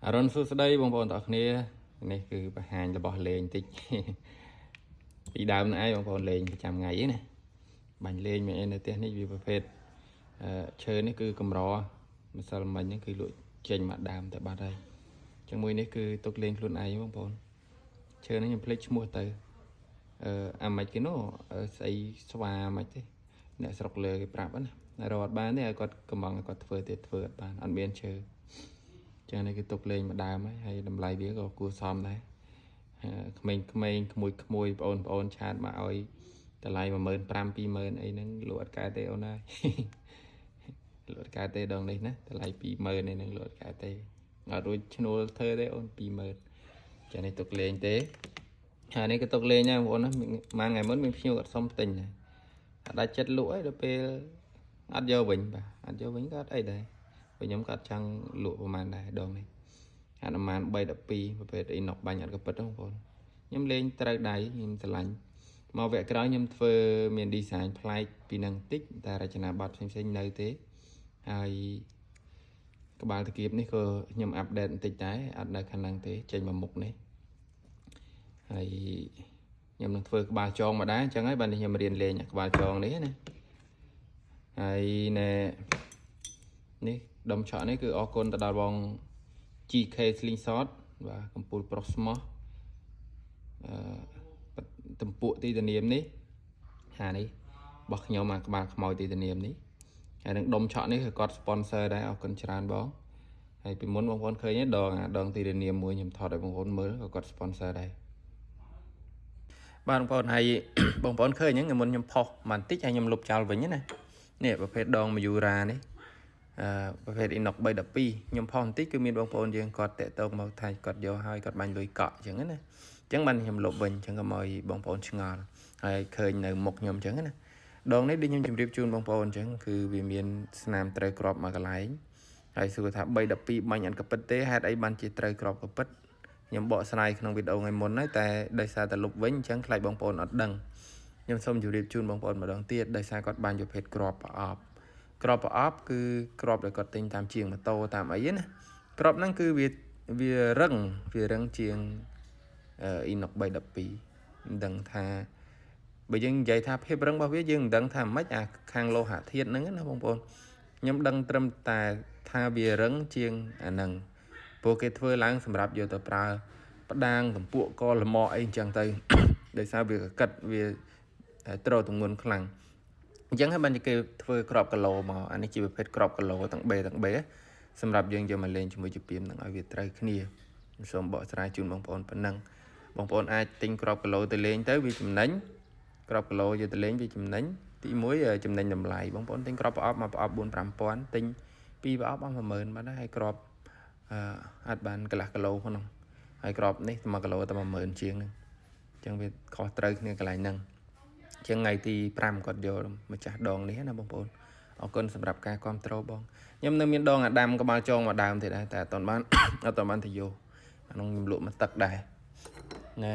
រុនសួស្តីបងប្អូនទាំងអស់គ្នានេះគឺបង្ហាញរបស់លេងតិចពីដើមណាឯងបងប្អូនលេងប្រចាំថ្ងៃណាបាញ់លេងមាននៅផ្ទះនេះវាប្រភេទឈើនេះគឺកម្រម្សិលមិញហ្នឹងគឺលក់ចេញមកដើមតែបាត់ហើយចឹងមួយនេះគឺទុកលេងខ្លួនឯងបងប្អូនឈើនេះខ្ញុំភ្លេចឈ្មោះទៅអាម៉េចគេនោះស្អីស្វាម៉េចទេអ្នកស្រុកលើគេប្រាប់ណារត់បានទេឲ្យគាត់កំងឲ្យគាត់ធ្វើទៀតធ្វើអត់បានអត់មានឈើចឹងនេះគឺទុកលេងមកដើមហើយតម្លៃវាក៏គួរសមដែរក្មេងៗក្មួយប្អូនឆាតមកឲ្យតម្លៃ15000 20000អីហ្នឹងលក់អត់កើតទេអូនហើយលក់អត់កើតទេដងនេះណាតម្លៃ20000នេះហ្នឹងលក់អត់កើតទេអត់រួចឈ្នួលធ្វើទេអូន20000ចានេះទុកលេងទេហើយនេះក៏ទុកលេងដែរបងប្អូនណាមួយថ្ងៃមុនមានភ្ញៀវអត់សុំទិញដែរអត់ដាច់ចិត្តលក់ហើយដល់ពេលអត់យកវិញបាទអត់យកវិញក៏អត់អីដែរព្រោះខ្ញុំក៏អត់ចង់លក់ប្រហែលដែរដងនេះអាប្រហែល3 12ប្រភេទអីណុកបាញ់អត់ក៏ពិតបងប្អូនខ្ញុំលេងត្រូវដៃខ្ញុំស្រឡាញ់មកវគ្គក្រោយខ្ញុំធ្វើមាន design ប្លែកពីនឹងតិចតែរចនាប័ទ្មផ្សេងៗនៅទេហើយក្បាលតាគៀបនេះក៏ខ្ញុំអាប់ដេតបន្តិចដែរអត់នៅខាងហ្នឹងទេចេញមកមុខនេះហើយខ្ញុំនឹងធ្វើក្បាលចងមកដែរអញ្ចឹងហើយបាទខ្ញុំរៀនលេងក្បាលចងនេះណាហើយណែនេះដុំឆក់នេះគឺអរគុណទៅដល់បង GK Slingshot បាទកំពូលប្រុសស្មោះតំពួកទីធានាមនេះនេះរបស់ខ្ញុំអាក្បាលខ្មោចទីធានាមនេះហើយនឹងដុំឆក់នេះគឺគាត់ sponsor ដែរអរគុណច្រើនបងហើយពីមុនបងប្អូនឃើញទេដងទីធានាមមួយខ្ញុំថតឲ្យបងប្អូនមើលក៏គាត់ sponsor ដែរបាទបងប្អូនហើយបងប្អូនឃើញហ្នឹងមុនខ្ញុំផុសបន្តិចហើយខ្ញុំលុបចោលវិញណានេះប្រភេទដង Mayura នេះប្រភេទ Inox 312ខ្ញុំផុសបន្តិចគឺមានបងប្អូនយើងគាត់តាក់ទងមកថាគាត់យកហើយគាត់បាញ់លុយកក់អញ្ចឹងណាអញ្ចឹងបានខ្ញុំលុបវិញអញ្ចឹងក៏មកបងប្អូនឆ្ងល់ហើយឃើញនៅមុខខ្ញុំអញ្ចឹងណាដងនេះដូចខ្ញុំជម្រាបជូនបងប្អូនអញ្ចឹងគឺវាមានស្នាមត្រូវក្របមកកន្លែងហើយសួរថា312បាញ់អត់កពិតទេហេតុអីបានជាត្រូវក្របកពិតខ្ញុំបកស្រាយក្នុងវីដេអូថ្ងៃមុនហើយតែដោយសារតែលុបវិញអញ្ចឹងខ្លាចបងប្អូនអត់ដឹងខ្ញុំសូមជម្រាបជូនបងប្អូនម្ដងទៀតដោយសារគាត់បាញ់ប្រភេទក្របប្រអប់ក្របប្រអប់គឺក្របដែលគាត់ទិញតាមជាងម៉ូតូតាមអីណាក្របហ្នឹងគឺវារឹងជាងInox 312មិនដឹងថាបើយើងនិយាយថាភាពរឹងរបស់វាយើងមិនដឹងថាម៉េចអាខាងលោហៈធាតុហ្នឹងណាបងប្អូនខ្ញុំដឹងត្រឹមតែថាវារឹងជាងអាហ្នឹងព្រោះគេធ្វើឡើងសម្រាប់យកទៅប្រើផ្ដាងតម្ពួកកលម៉អីអញ្ចឹងទៅដោយសារវាកកិតវាត្រទម្ងន់ខ្លាំងអញ្ចឹងហើយបានគេធ្វើក្របគីឡូមកអានេះជាប្រភេទក្របគីឡូទាំងបេសម្រាប់យើងយកមកលេងជាមួយជាពីមនឹងឲ្យវាត្រូវគ្នាខ្ញុំសូមបកស្រាយជូនបងប្អូនប៉ុណ្ណឹងបងប្អូនអាចទិញក្របគីឡូទៅលេងទៅវាចំណេញក្របគីឡូយកទៅលេងវាចំណេញទី1ចំណេញតម្លៃបងប្អូនទិញក្របប្រអប់មកប្រអប់ 4-5000 ទិញ2ប្រអប់អស់ 10000 បាទហើយក្របអត់បានកន្លះគីឡូហ្នឹងហើយក្របនេះ1គីឡូតែ 10000 ជាងហ្នឹងអញ្ចឹងវាខុសត្រូវគ្នាកន្លែងហ្នឹងជាងថ្ងៃទី5គាត់យកម្ចាស់ដងនេះណាបងប្អូនអរគុណសម្រាប់ការគាំទ្របងខ្ញុំនៅមានដងអាដាមក្បាលចងមកដើមទៀតដែរតែអត់ទាន់បានទៅយកអានោះខ្ញុំលក់មកទឹកដែរណែ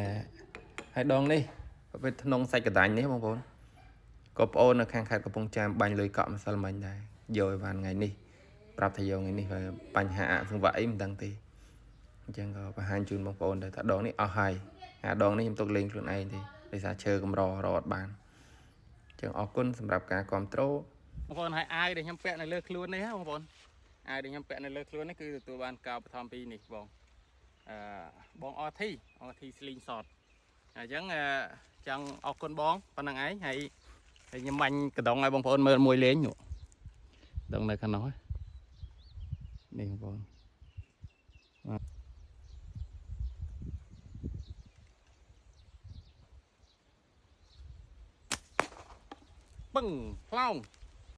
ហើយដងនេះប្រភេទធ្នងសាច់កដាញ់នេះបងប្អូនក៏ប្អូននៅខាងខេត្តកំពង់ចាមបាញ់លុយកក់ម្សិលមិញដែរយកឲ្យបានថ្ងៃនេះប្រាប់ថាយកថ្ងៃនេះបញ្ហាអសង្វាក់អីមិនដឹងទេអញ្ចឹងក៏បង្ហាញជូនបងប្អូនដែរថាដងនេះអស់ហើយអាដងនេះខ្ញុំទុកលេងខ្លួនឯងទេដោយសារឈើកម្ររត់បានអញ្ចឹងអរគុណសម្រាប់ការគ្រប់គ្រងបងប្អូនហើយអាវដែលខ្ញុំពាក់នៅលើខ្លួននេះបងប្អូនអាវដែលខ្ញុំពាក់នៅលើខ្លួននេះគឺទទួលបានការបឋមពីនេះបងបង RT Slingshot អញ្ចឹងចង់អរគុណបងប៉ុណ្្នឹងឯងហើយខ្ញុំបាញ់កដងឲ្យបងប្អូនមើលមួយលេងនោះដងនៅខាងនោះនេះបងប្អូនពឹងផ្លោង